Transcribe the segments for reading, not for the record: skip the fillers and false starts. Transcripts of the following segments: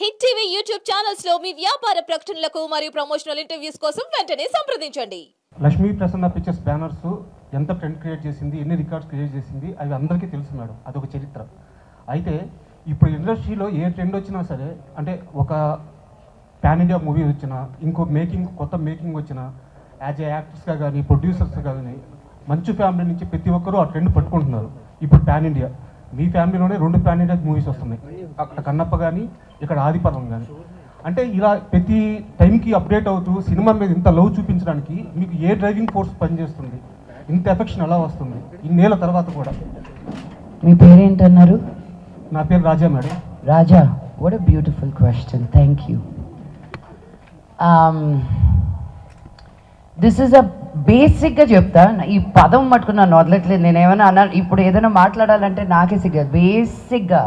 Hit TV YouTube channels లో మీ వ్యాపార ప్రకటనలకు మరియు ప్రమోషనల్ ఇంటర్వ్యూస్ కోసం వెంటనే సంప్రదించండి. లక్ష్మీ ప్రసన్న పిక్చర్స్ బ్యానర్స్ ఎంత ట్రెండ్ క్రియేట్ చేసింది, ఎన్ని రికార్డ్స్ క్రియేట్ చేసింది అవి అందరికీ తెలుసు మేడం. అదొక చరిత్ర. అయితే ఇప్పుడు ఇండస్ట్రీలో ఏ ట్రెండ్ వచ్చినా సరే, అంటే ఒక పాన్ ఇండియా మూవీ వచ్చినా, ఇంకో కొత్త మేకింగ్ వచ్చినా, యాజ్ ఏ యాక్టర్స్గా కానీ ప్రొడ్యూసర్స్గా కానీ మంచి ఫ్యామిలీ నుంచి ప్రతి ఒక్కరూ ఆ ట్రెండ్ పట్టుకుంటున్నారు. ఇప్పుడు పాన్ ఇండియా, మీ ఫ్యామిలీలోనే 2 పాన్ ఇండియా మూవీస్ వస్తున్నాయి. అక్కడ కన్నప్ప కానీ, ఇక్కడ ఆదిపర్వం కానీ. అంటే ఇలా ప్రతి టైంకి అప్డేట్ అవుతూ సినిమా మీద ఇంత లవ్ చూపించడానికి మీకు ఏ డ్రైవింగ్ ఫోర్స్ పనిచేస్తుంది? ఇంత ఎఫెక్షన్ ఎలా వస్తుంది ఇన్నేళ్ళ తర్వాత కూడా? మీ పేరేంటన్నారు? నా పేరు Raja madam. Raja, what a beautiful question, thank you. This is a బేసిక్గా చెప్తా, ఈ పదం మట్టుకున్నాను వదలట్లేదు. నేను ఏమైనా అన్నా ఇప్పుడు ఏదైనా మాట్లాడాలంటే నాకే సిగ్గా. బేసిక్గా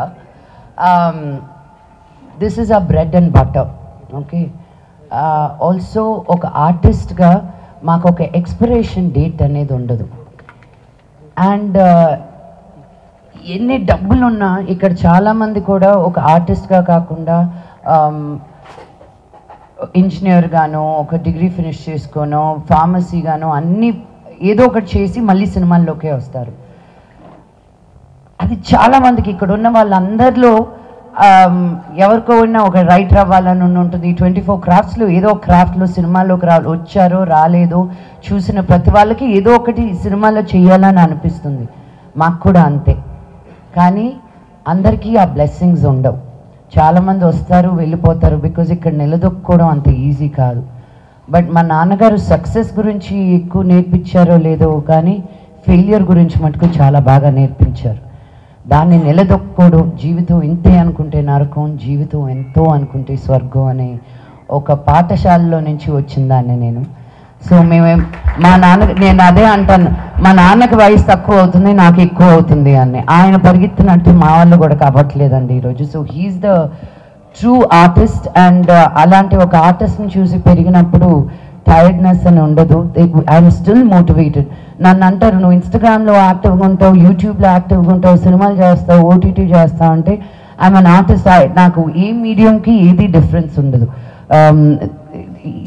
this is a bread and butter. Okay, also ఒక ఆర్టిస్ట్గా మాకు ఒక ఎక్స్పిరేషన్ డేట్ అనేది ఉండదు. అండ్ ఎన్ని డబ్బులున్నా ఇక్కడ చాలామంది కూడా ఒక ఆర్టిస్ట్గా కాకుండా ఇంజనీర్ గానో, ఒక డిగ్రీ ఫినిష్ చేసుకోనో, ఫార్మసీ గానో అన్నీ ఏదో ఒకటి చేసి మళ్ళీ సినిమాల్లోకే వస్తారు. అది చాలామందికి ఇక్కడ ఉన్న వాళ్ళందరిలో ఎవరికో ఉన్న ఒక రైటర్ అవ్వాలని ఉంటుంది. 24 క్రాఫ్ట్స్లో ఏదో ఒక క్రాఫ్ట్లో సినిమాలోకి వచ్చారో రాలేదో చూసిన ప్రతి వాళ్ళకి ఏదో ఒకటి సినిమాలో చేయాలని అనిపిస్తుంది. మాకు కూడా అంతే. కానీ అందరికీ ఆ బ్లెస్సింగ్స్ ఉండవు. చాలామంది వస్తారు వెళ్ళిపోతారు, బికాజ్ ఇక్కడ నిలదొక్కుకోవడం అంత ఈజీ కాదు. బట్ మా నాన్నగారు సక్సెస్ గురించి ఎక్కువ నేర్పించారో లేదో కానీ ఫెయిలియర్ గురించి మటుకు చాలా బాగా నేర్పించారు. దాన్ని నిలదొక్కుకోవడం, జీవితం ఇంతే అనుకుంటే నరకం, జీవితం ఎంతో అనుకుంటే స్వర్గం అనే ఒక పాఠశాలలో నుంచి వచ్చిందాన్ని నేను. సో నేను అదే అంటాను, మా నాన్నకి వయసు తక్కువ అవుతుంది, నాకు ఎక్కువ అవుతుంది అని. ఆయన పరిగెత్తినట్టు మా వాళ్ళు కూడా కావట్లేదండి ఈరోజు. So he's the true artist. And అలాంటి ఒక ఆర్టిస్ట్ని చూసి పెరిగినప్పుడు టైర్డ్నెస్ అని ఉండదు. I'm still motivated. నన్ను అంటారు, నువ్వు ఇన్స్టాగ్రామ్లో యాక్టివ్గా ఉంటావు, యూట్యూబ్లో యాక్టివ్గా ఉంటావు, సినిమాలు చేస్తావు, ఓటీటీ చేస్తావు అంటే ఐఎమ్ అన్ ఆర్టిస్ట్. నాకు ఏ మీడియంకి ఏది డిఫరెన్స్ ఉండదు.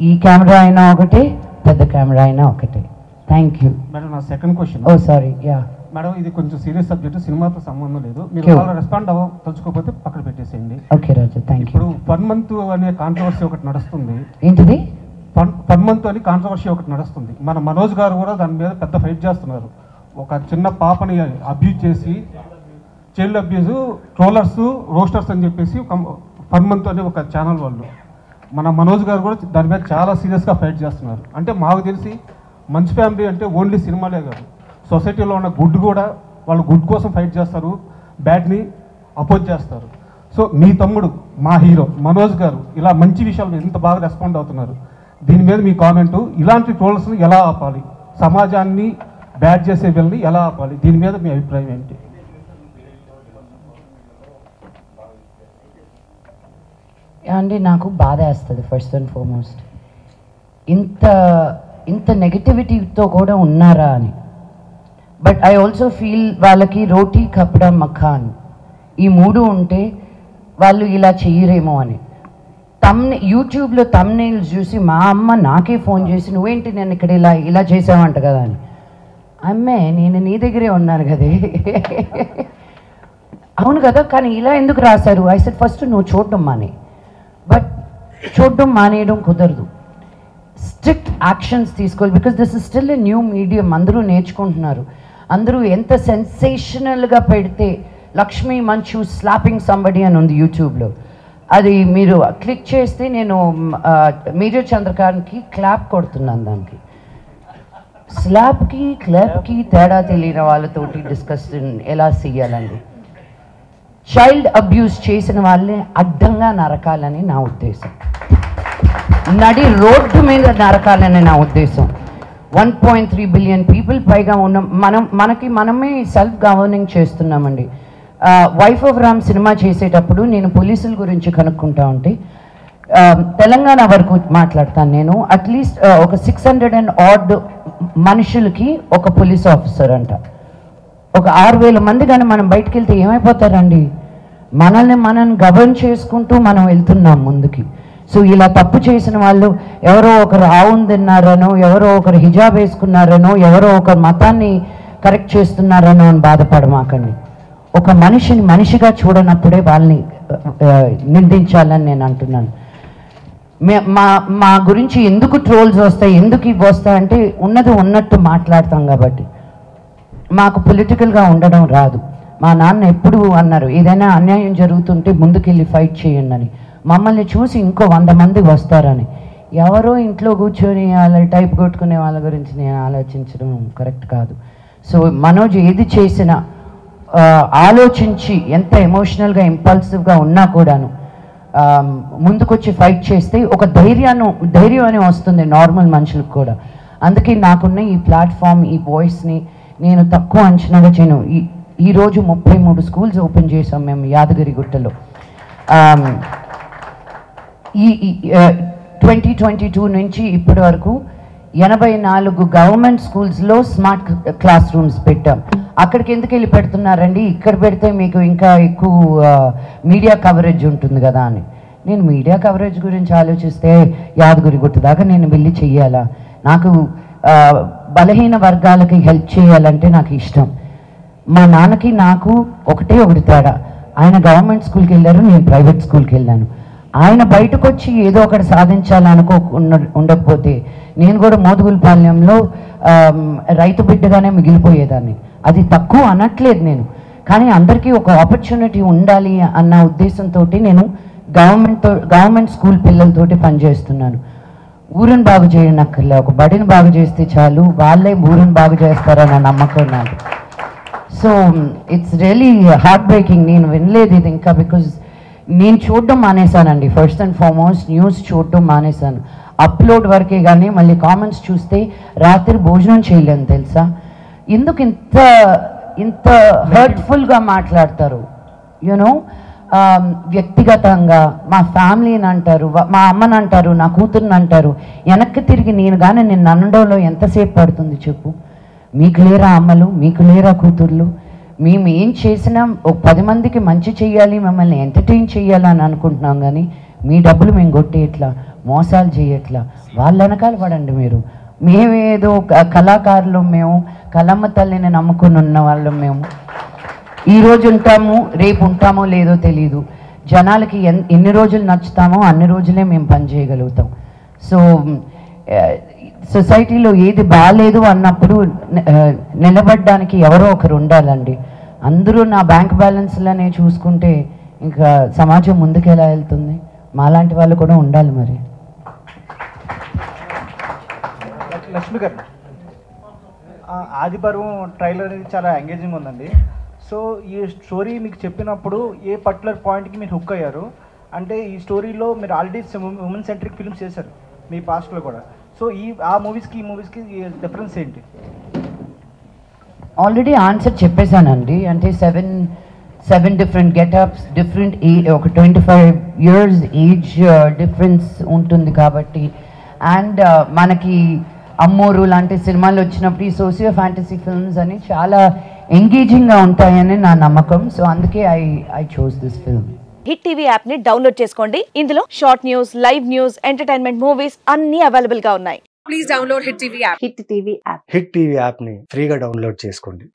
ఈ కెమెరా అయినా ఒకటే, పెద్ద కెమెరా అయినా ఒకటే. Thank you madam. నా సెకండ్ క్వశ్చన్. ఓ సారీ, యా మేడం, ఇది కొంచెం సీరియస్ సబ్జెక్ట్, సినిమాతో సంబంధం లేదు. మీరు రెస్పాండ్ తలుచుకోకపోతే పక్కన పెట్టేసేయండి. Okay Raja, thank you. ఇప్పుడు 1 month అనే కాంట్రవర్సీ ఒకటి నడుస్తుంది. ఏంటిది? 1 month అని కాంట్రవర్సీ ఒకటి నడుస్తుంది. మన మనోజ్ గారు కూడా దాని మీద పెద్ద ఫైట్ చేస్తున్నారు. ఒక చిన్న పాపని అబ్యూజ్ చేసి, చైల్డ్ అబ్యూజ్, ట్రోలర్స్, రోస్టర్స్ అని చెప్పేసి 1 month అనే ఒక ఛానల్ వాళ్ళు, మన మనోజ్ గారు కూడా దాని మీద చాలా సీరియస్గా ఫైట్ చేస్తున్నారు. అంటే మాకు తెలిసి మంచి ఫ్యామిలీ అంటే ఓన్లీ సినిమాలే కాదు, సొసైటీలో ఉన్న గుడ్ కూడా, వాళ్ళు గుడ్ కోసం ఫైట్ చేస్తారు, బ్యాడ్ని అపోజ్ చేస్తారు. సో మీ తమ్ముడు, మా హీరో మనోజ్ గారు ఇలా మంచి విషయాలు ఎంత బాగా రెస్పాండ్ అవుతున్నారు, దీని మీద మీ కామెంటు. ఇలాంటి ట్రోల్స్ని ఎలా ఆపాలి, సమాజాన్ని బ్యాడ్ చేసే వీళ్ళని ఎలా ఆపాలి, దీని మీద మీ అభిప్రాయం ఏంటి? అండి, నాకు బాధ వేస్తుంది ఫస్ట్ అండ్ ఫార్మోస్ట్. ఇంత నెగటివిటీతో కూడా ఉన్నారా అని. బట్ ఐ ఆల్సో ఫీల్ వాళ్ళకి రోటీ కపడా మఖాన్ ఈ 3 ఉంటే వాళ్ళు ఇలా చెయ్యరేమో అని. యూట్యూబ్లో తమ్నెయిల్స్ చూసి మా అమ్మ నాకే ఫోన్ చేసి, నువ్వేంటి నేను ఇక్కడ ఇలా చేసావంట కదా అని. అమ్మే, నేను నీ దగ్గరే ఉన్నాను కదే. అవును కదా, కానీ ఇలా ఎందుకు రాశారు? ఐ సెడ్ ఫస్ట్ నువ్వు చూడడం మానే. బట్ చూడడం మానేయడం కుదరదు, స్ట్రిక్ట్ యాక్షన్స్ తీసుకోవాలి. Because this is still a new medium. అందరూ నేర్చుకుంటున్నారు. అందరూ ఎంత సెన్సేషనల్గా పెడితే, లక్ష్మీ మంచు స్లాపింగ్ సంబడి అని ఉంది యూట్యూబ్లో, అది మీరు క్లిక్ చేస్తే నేను మేజర్ చంద్రకాంత్కి క్లాప్ కొడుతున్నాను. దానికి స్లాప్కి క్లాప్కి తేడా తెలియని వాళ్ళతోటి డిస్కషన్ ఎలా చేయాలండి? చైల్డ్ అబ్యూస్ చేసిన వాళ్ళని అడ్డంగా నరకాలని నా ఉద్దేశం, నడి రోడ్డు మీద నరకాలని నా ఉద్దేశం. 1.3 బిలియన్ పీపుల్ పైగా ఉన్న మనమే సెల్ఫ్ గవర్నింగ్ చేస్తున్నామండి. వైఫ్ ఆఫ్ రామ్ సినిమా చేసేటప్పుడు నేను పోలీసుల గురించి కనుక్కుంటా ఉంటే, తెలంగాణ వరకు మాట్లాడతాను నేను, అట్లీస్ట్ ఒక 600 and odd మనుషులకి ఒక పోలీస్ ఆఫీసర్ అంట. ఒక 6,000 మంది కానీ మనం బయటకు వెళ్తే ఏమైపోతారండి? మనల్ని మనం గవర్న్ చేసుకుంటూ మనం వెళ్తున్నాం ముందుకి. సో ఇలా తప్పు చేసిన వాళ్ళు ఎవరో ఒకరు ఆవును తిన్నారనో, ఎవరో ఒకరు హిజాబ్ వేసుకున్నారనో, ఎవరో ఒకరు మతాన్ని కరెక్ట్ చేస్తున్నారనో అని బాధపడమాకండి. ఒక మనిషిని మనిషిగా చూడనప్పుడే వాళ్ళని నిందించాలని నేను అంటున్నాను. మా గురించి ఎందుకు ట్రోల్స్ వస్తాయి, ఎందుకు ఇవి వస్తాయంటే ఉన్నది ఉన్నట్టు మాట్లాడతాం కాబట్టి. మాకు పొలిటికల్గా ఉండడం రాదు. మా నాన్న ఎప్పుడు అన్నారు, ఏదైనా అన్యాయం జరుగుతుంటే ముందుకెళ్ళి ఫైట్ చేయండి అని. మమ్మల్ని చూసి ఇంకో 100 మంది వస్తారని. ఎవరో ఇంట్లో కూర్చొని అలా టైప్ కొట్టుకునే వాళ్ళ గురించి నేను ఆలోచించడం కరెక్ట్ కాదు. సో మనోజ్ ఏది చేసినా ఆలోచించి, ఎంత ఎమోషనల్గా ఇంపల్సివ్గా ఉన్నా కూడాను ముందుకొచ్చి ఫైట్ చేస్తే ఒక ధైర్యం అని వస్తుంది నార్మల్ మనుషులకు కూడా. అందుకే నాకున్న ఈ ప్లాట్ఫామ్, ఈ వాయిస్ని నేను తక్కువ అంచనాగా చేయను. ఈరోజు 33 స్కూల్స్ ఓపెన్ చేసాం మేము యాదగిరిగుట్టలో. ఈ 2022 నుంచి ఇప్పటి వరకు 84 గవర్నమెంట్ స్కూల్స్లో స్మార్ట్ క్లాస్ రూమ్స్ పెట్టాం. అక్కడికి ఎందుకు వెళ్ళి పెడుతున్నారండి, ఇక్కడ పెడితే మీకు ఇంకా ఎక్కువ మీడియా కవరేజ్ ఉంటుంది కదా అని. నేను మీడియా కవరేజ్ గురించి ఆలోచిస్తే యాదగిరిగుట్ట దాకా నేను వెళ్ళి చెయ్యాలా? నాకు బలహీన వర్గాలకి హెల్ప్ చేయాలంటే నాకు ఇష్టం. మా నాన్నకి నాకు ఒకటి తేడా. ఆయన గవర్నమెంట్ స్కూల్కి వెళ్ళారు, నేను ప్రైవేట్ స్కూల్కి వెళ్ళాను. ఆయన బయటకు వచ్చి ఏదో ఒకటి ఉండకపోతే నేను కూడా మోదుగులపాలెంలో రైతు బిడ్డగానే మిగిలిపోయేదాన్ని. అది తక్కువ అనట్లేదు నేను, కానీ అందరికీ ఒక ఆపర్చునిటీ ఉండాలి అన్న ఉద్దేశంతో నేను గవర్నమెంట్ స్కూల్ పిల్లలతోటి పనిచేస్తున్నాను. ఊరిని బాగు చేయనక్కర్లే, ఒక బడిని బాగు చేస్తే చాలు, వాళ్ళే ఊరిని బాగు చేస్తారన్న నమ్మకం నాకు. So it's really heart breaking. నేను వినలేదు ఇది ఇంకా, బికాజ్ నేను చూడడం మానేశానండి. ఫస్ట్ అండ్ ఫార్మోస్ట్ న్యూస్ చూడడం మానేశాను. అప్లోడ్ వరకే కానీ మళ్ళీ కామెంట్స్ చూస్తే రాత్రి భోజనం చేయలేను తెలుసా. ఎందుకు ఇంత హర్ట్ఫుల్గా మాట్లాడతారు? యూనో, వ్యక్తిగతంగా మా ఫ్యామిలీని అంటారు, మా అమ్మని అంటారు, నా కూతుర్ని అంటారు. వెనక్కి తిరిగి నేను కానీ నిన్ను అనడంలో ఎంతసేపు పడుతుంది చెప్పు? మీకు లేరా అమ్మలు, మీకు లేరా కూతుర్లు? మేము ఏం చేసినా ఒక 10 మందికి మంచి చెయ్యాలి, మిమ్మల్ని ఎంటర్టైన్ చేయాలి అని అనుకుంటున్నాం, కానీ మీ డబ్బులు మేము కొట్టేయట్లా, మోసాలు చేయట్లా. వాళ్ళ వెనకాల పడండి మీరు. మేమేదో కళాకారులు, మేము కళమ్మ తల్లిని నమ్ముకుని ఉన్న వాళ్ళం. మేము ఈరోజు ఉంటాము, రేపు ఉంటామో లేదో తెలీదు. జనాలకి ఎన్ని రోజులు నచ్చుతామో అన్ని రోజులే మేము పని చేయగలుగుతాం. సో సొసైటీలో ఏది బాగాలేదు అన్నప్పుడు నిలబడడానికి ఎవరో ఒకరు ఉండాలండి. అందరూ నా బ్యాంక్ బ్యాలెన్స్లనే చూసుకుంటే ఇంకా సమాజం ముందుకు ఎలా వెళ్తుంది? మాలాంటి వాళ్ళు కూడా ఉండాలి. మరి లక్ష్మి గారు, ఆదిపర్వం ట్రైలర్ అనేది చాలా ఎంగేజింగ్ ఉందండి. సో ఈ స్టోరీ మీకు చెప్పినప్పుడు ఏ పర్టికులర్ పాయింట్కి మీరు హుక్ అయ్యారు? అంటే ఈ స్టోరీలో మీరు ఆల్రెడీ ఉమెన్ సెంట్రిక్ ఫిల్మ్స్ చేశారు మీ పాస్ట్లో కూడా. సో ఆ మూవీస్కి ఈ మూవీస్కి డిఫరెన్స్ ఏంటి? ఆల్రెడీ ఆన్సర్ చెప్పేశానండి. అంటే సెవెన్ డిఫరెంట్ గెటప్స్, డిఫరెంట్ ఒక 25 years ఏజ్ డిఫరెన్స్ ఉంటుంది కాబట్టి. అండ్ మనకి అమ్మోరు లాంటి సినిమాలు వచ్చినప్పుడు ఈ సోషియో ఫ్యాంటసీ ఫిల్మ్స్ అని చాలా ఎంగేజింగ్గా ఉంటాయని నా నమ్మకం. సో అందుకే I chose this film. Hit TV app ని డౌన్లోడ్ చేసుకోండి. ఇందులో short news, live news, entertainment movies అన్ని అవైలబుల్ గా ఉన్నాయి. Please download hit TV app. Hit TV app ని ఫ్రీగా డౌన్లోడ్ చేసుకోండి.